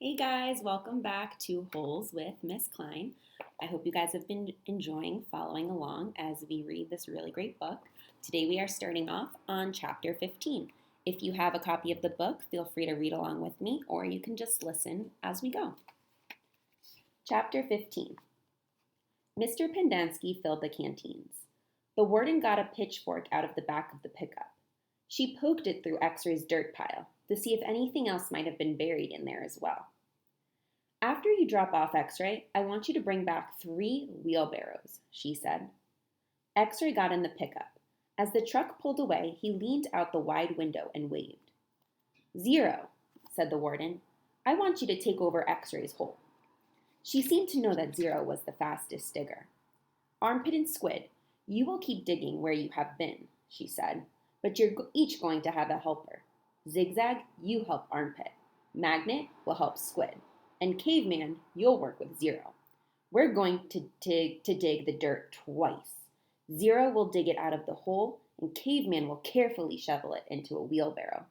Hey guys, welcome back to Holes with Miss Klein. I hope you guys have been enjoying following along as we read this really great book. Today we are starting off on chapter 15. If you have a copy of the book, feel free to read along with me, or you can just listen as we go. Chapter 15. Mr. Pendanski filled the canteens. The warden got a pitchfork out of the back of the pickup. She poked it through X-ray's dirt pile to see if anything else might have been buried in there as well. After you drop off X-ray, I want you to bring back 3 wheelbarrows, she said. X-ray got in the pickup. As the truck pulled away, he leaned out the wide window and waved. 0, said the warden. I want you to take over X-ray's hole. She seemed to know that 0 was the fastest digger. Armpit and Squid, you will keep digging where you have been, she said, but you're each going to have a helper. Zigzag, you help Armpit. Magnet will help Squid. And Caveman, you'll work with 0. We're going to dig the dirt twice. 0 will dig it out of the hole, and Caveman will carefully shovel it into a wheelbarrow.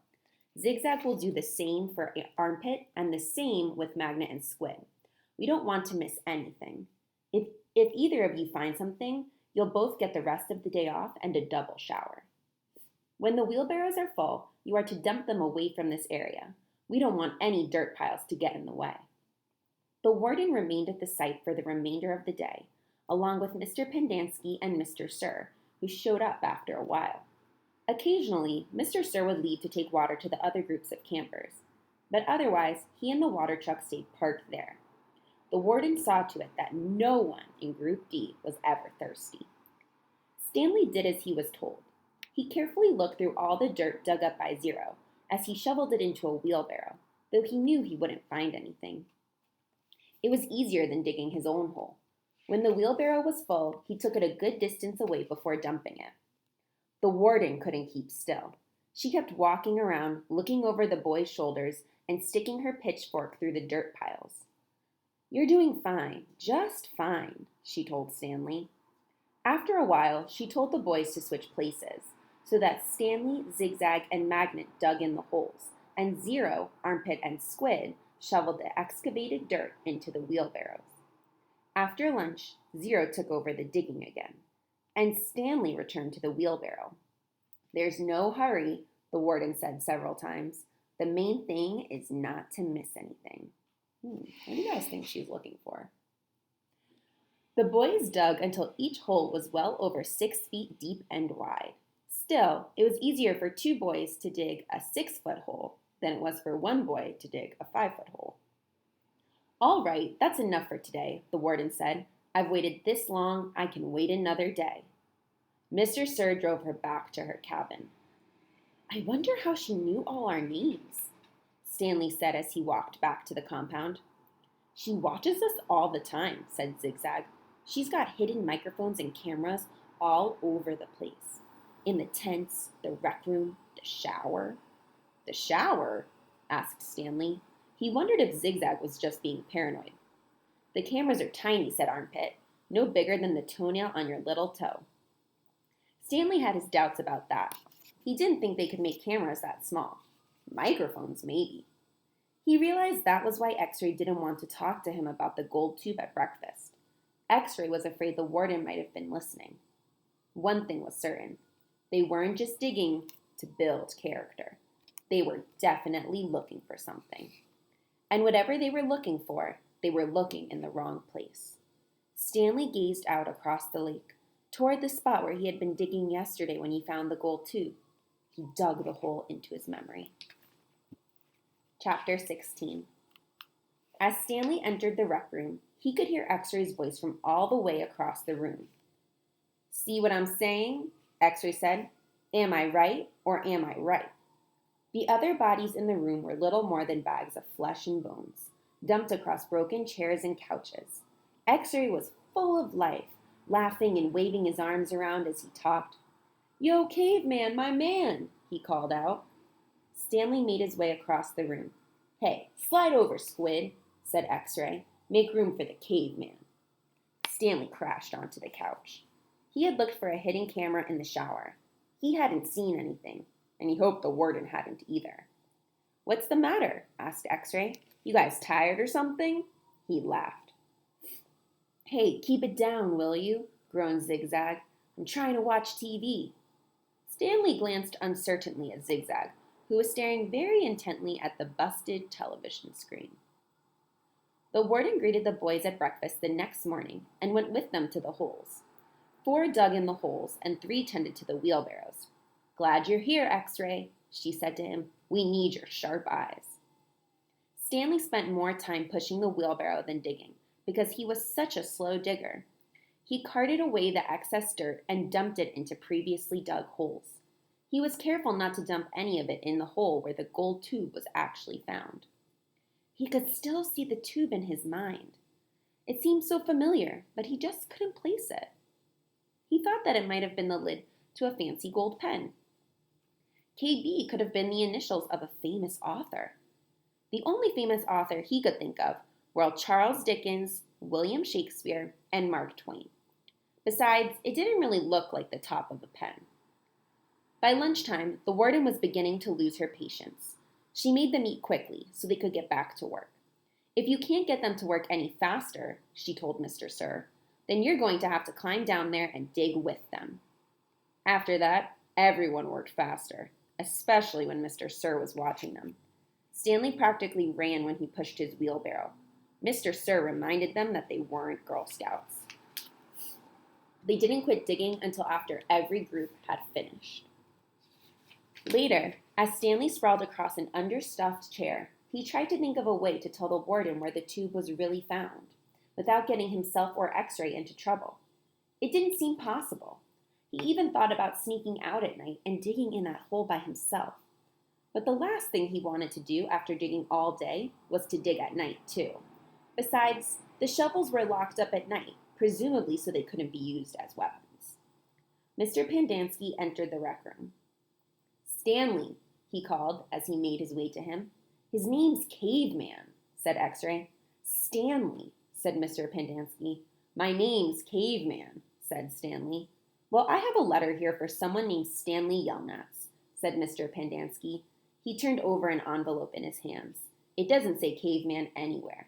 Zigzag will do the same for Armpit and the same with Magnet and Squid. We don't want to miss anything. If either of you find something, you'll both get the rest of the day off and a double shower. When the wheelbarrows are full, you are to dump them away from this area. We don't want any dirt piles to get in the way. The warden remained at the site for the remainder of the day, along with Mr. Pendanski and Mr. Sir, who showed up after a while. Occasionally, Mr. Sir would leave to take water to the other groups of campers, but otherwise, he and the water truck stayed parked there. The warden saw to it that no one in Group D was ever thirsty. Stanley did as he was told. He carefully looked through all the dirt dug up by 0 as he shoveled it into a wheelbarrow, though he knew he wouldn't find anything. It was easier than digging his own hole. When the wheelbarrow was full, he took it a good distance away before dumping it. The warden couldn't keep still. She kept walking around, looking over the boy's shoulders and sticking her pitchfork through the dirt piles. You're doing fine, just fine, she told Stanley. After a while, she told the boys to switch places, so that Stanley, Zigzag, and Magnet dug in the holes, and 0, Armpit, and Squid shoveled the excavated dirt into the wheelbarrows. After lunch, 0 took over the digging again, and Stanley returned to the wheelbarrow. There's no hurry, the warden said several times. The main thing is not to miss anything. What do you guys think she's looking for? The boys dug until each hole was well over 6 feet deep and wide. Still, it was easier for 2 boys to dig a 6-foot hole than it was for 1 boy to dig a 5-foot hole. All right, that's enough for today, the warden said. I've waited this long, I can wait another day. Mr. Sir drove her back to her cabin. I wonder how she knew all our names, Stanley said as he walked back to the compound. She watches us all the time, said Zigzag. She's got hidden microphones and cameras all over the place. In the tents, the rec room, the shower. The shower? Asked Stanley. He wondered if Zigzag was just being paranoid. The cameras are tiny, said Armpit. No bigger than the toenail on your little toe. Stanley had his doubts about that. He didn't think they could make cameras that small. Microphones, maybe. He realized that was why X-ray didn't want to talk to him about the gold tube at breakfast. X-ray was afraid the warden might have been listening. One thing was certain. They weren't just digging to build character. They were definitely looking for something. And whatever they were looking for, they were looking in the wrong place. Stanley gazed out across the lake, toward the spot where he had been digging yesterday when he found the gold tube. He dug the hole into his memory. Chapter 16. As Stanley entered the rec room, he could hear X-ray's voice from all the way across the room. See what I'm saying? X-ray said. Am I right or am I right? The other bodies in the room were little more than bags of flesh and bones, dumped across broken chairs and couches. X-ray was full of life, laughing and waving his arms around as he talked. Yo, caveman, my man, he called out. Stanley made his way across the room. Hey, slide over, Squid, said X-ray. Make room for the caveman. Stanley crashed onto the couch. He had looked for a hidden camera in the shower. He hadn't seen anything, and he hoped the warden hadn't either. What's the matter? Asked X-ray. You guys tired or something? He laughed. Hey, keep it down, will you? Groaned Zigzag. I'm trying to watch TV. Stanley glanced uncertainly at Zigzag, who was staring very intently at the busted television screen. The warden greeted the boys at breakfast the next morning and went with them to the holes. 4 dug in the holes and 3 tended to the wheelbarrows. Glad you're here, X-Ray, she said to him. We need your sharp eyes. Stanley spent more time pushing the wheelbarrow than digging because he was such a slow digger. He carted away the excess dirt and dumped it into previously dug holes. He was careful not to dump any of it in the hole where the gold tube was actually found. He could still see the tube in his mind. It seemed so familiar, but he just couldn't place it. He thought that it might have been the lid to a fancy gold pen. KB could have been the initials of a famous author. The only famous author he could think of were Charles Dickens, William Shakespeare, and Mark Twain. Besides, it didn't really look like the top of a pen. By lunchtime, the warden was beginning to lose her patience. She made them eat quickly so they could get back to work. If you can't get them to work any faster, she told Mr. Sir, then you're going to have to climb down there and dig with them. After that, everyone worked faster, especially when Mr. Sir was watching them. Stanley practically ran when he pushed his wheelbarrow. Mr. Sir reminded them that they weren't Girl Scouts. They didn't quit digging until after every group had finished. Later, as Stanley sprawled across an understuffed chair, he tried to think of a way to tell the warden where the tube was really found, without getting himself or X-Ray into trouble. It didn't seem possible. He even thought about sneaking out at night and digging in that hole by himself. But the last thing he wanted to do after digging all day was to dig at night, too. Besides, the shovels were locked up at night, presumably so they couldn't be used as weapons. Mr. Pendanski entered the rec room. Stanley, he called as he made his way to him. His name's Caveman, said X-Ray. Stanley, said Mr. Pendanski. My name's Caveman, said Stanley. Well, I have a letter here for someone named Stanley Yelnats, said Mr. Pendanski. He turned over an envelope in his hands. It doesn't say Caveman anywhere.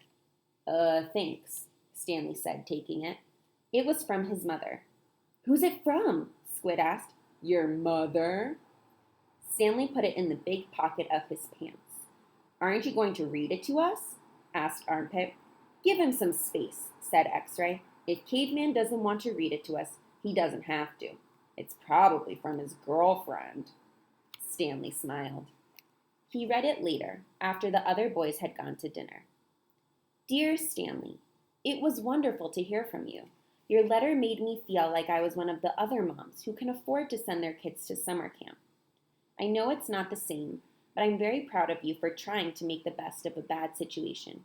Thanks, Stanley said, taking it. It was from his mother. Who's it from? Squid asked. Your mother? Stanley put it in the big pocket of his pants. Aren't you going to read it to us? Asked Armpit. Give him some space, said X-Ray. If Caveman doesn't want to read it to us, he doesn't have to. It's probably from his girlfriend. Stanley smiled. He read it later, after the other boys had gone to dinner. Dear Stanley, it was wonderful to hear from you. Your letter made me feel like I was one of the other moms who can afford to send their kids to summer camp. I know it's not the same, but I'm very proud of you for trying to make the best of a bad situation.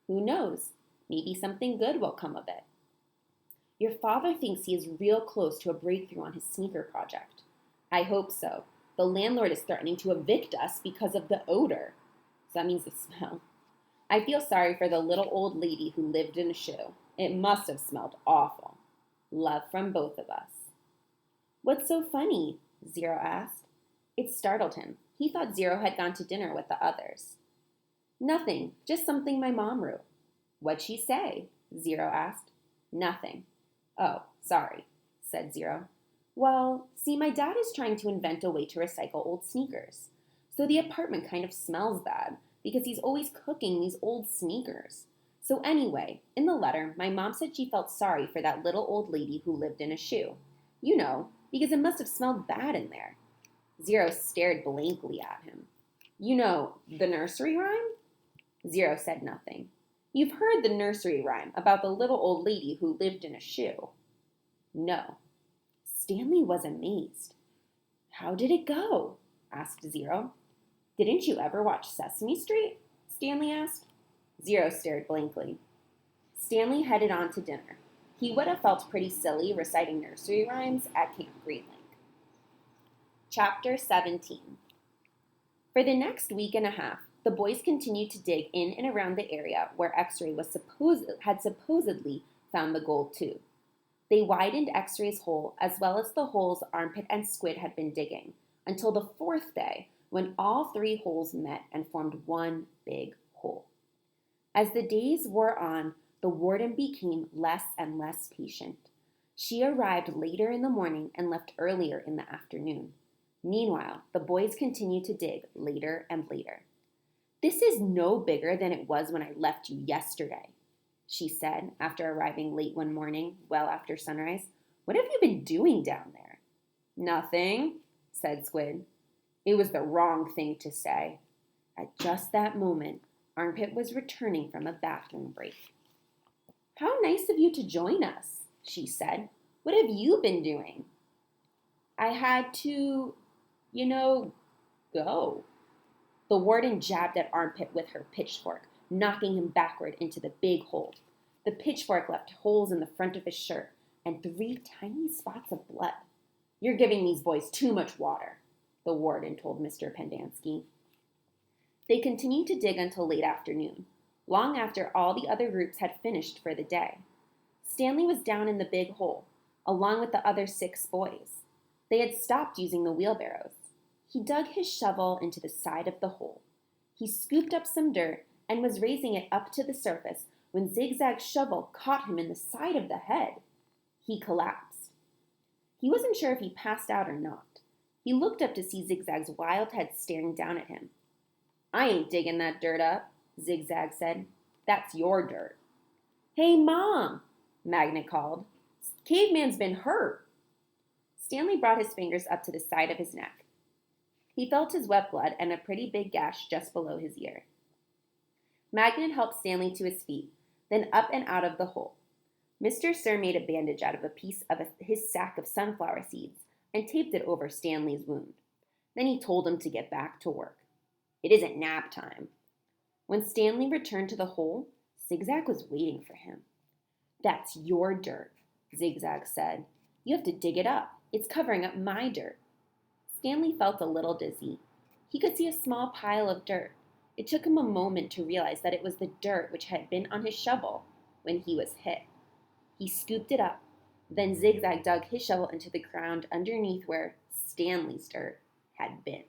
Who knows? Maybe something good will come of it. Your father thinks he is real close to a breakthrough on his sneaker project. I hope so. The landlord is threatening to evict us because of the odor. So that means the smell. I feel sorry for the little old lady who lived in a shoe. It must have smelled awful. Love from both of us. What's so funny? Zero asked. It startled him. He thought Zero had gone to dinner with the others. Nothing, just something my mom wrote. What'd she say? Zero asked. Nothing. Oh, sorry, said Zero. Well, see, my dad is trying to invent a way to recycle old sneakers. So the apartment kind of smells bad because he's always cooking these old sneakers. So anyway, in the letter, my mom said she felt sorry for that little old lady who lived in a shoe. You know, because it must have smelled bad in there. Zero stared blankly at him. You know, the nursery rhyme? Zero said nothing. You've heard the nursery rhyme about the little old lady who lived in a shoe. No. Stanley was amazed. How did it go? Asked Zero. Didn't you ever watch Sesame Street? Stanley asked. Zero stared blankly. Stanley headed on to dinner. He would have felt pretty silly reciting nursery rhymes at Camp Greenlink. Chapter 17. For the next week and a half, the boys continued to dig in and around the area where X-Ray had supposedly found the gold tube. They widened X-Ray's hole as well as the holes Armpit and Squid had been digging until the 4th day when all 3 holes met and formed one big hole. As the days wore on, the warden became less and less patient. She arrived later in the morning and left earlier in the afternoon. Meanwhile, the boys continued to dig later and later. "This is no bigger than it was when I left you yesterday," she said after arriving late one morning, well after sunrise. "What have you been doing down there?" "Nothing," said Squid. It was the wrong thing to say. At just that moment, Armpit was returning from a bathroom break. "How nice of you to join us," she said. "What have you been doing?" "I had to, go." The warden jabbed at Armpit with her pitchfork, knocking him backward into the big hole. The pitchfork left holes in the front of his shirt and 3 tiny spots of blood. "You're giving these boys too much water," the warden told Mr. Pendanski. They continued to dig until late afternoon, long after all the other groups had finished for the day. Stanley was down in the big hole, along with the other 6 boys. They had stopped using the wheelbarrows. He dug his shovel into the side of the hole. He scooped up some dirt and was raising it up to the surface when Zigzag's shovel caught him in the side of the head. He collapsed. He wasn't sure if he passed out or not. He looked up to see Zigzag's wild head staring down at him. "I ain't digging that dirt up," Zigzag said. "That's your dirt." "Hey, Mom," Magnet called. "Caveman's been hurt." Stanley brought his fingers up to the side of his neck. He felt his wet blood and a pretty big gash just below his ear. Magnet helped Stanley to his feet, then up and out of the hole. Mr. Sir made a bandage out of a piece of his sack of sunflower seeds and taped it over Stanley's wound. Then he told him to get back to work. It isn't nap time. When Stanley returned to the hole, Zigzag was waiting for him. "That's your dirt," Zigzag said. "You have to dig it up. It's covering up my dirt." Stanley felt a little dizzy. He could see a small pile of dirt. It took him a moment to realize that it was the dirt which had been on his shovel when he was hit. He scooped it up. Then Zigzag dug his shovel into the ground underneath where Stanley's dirt had been.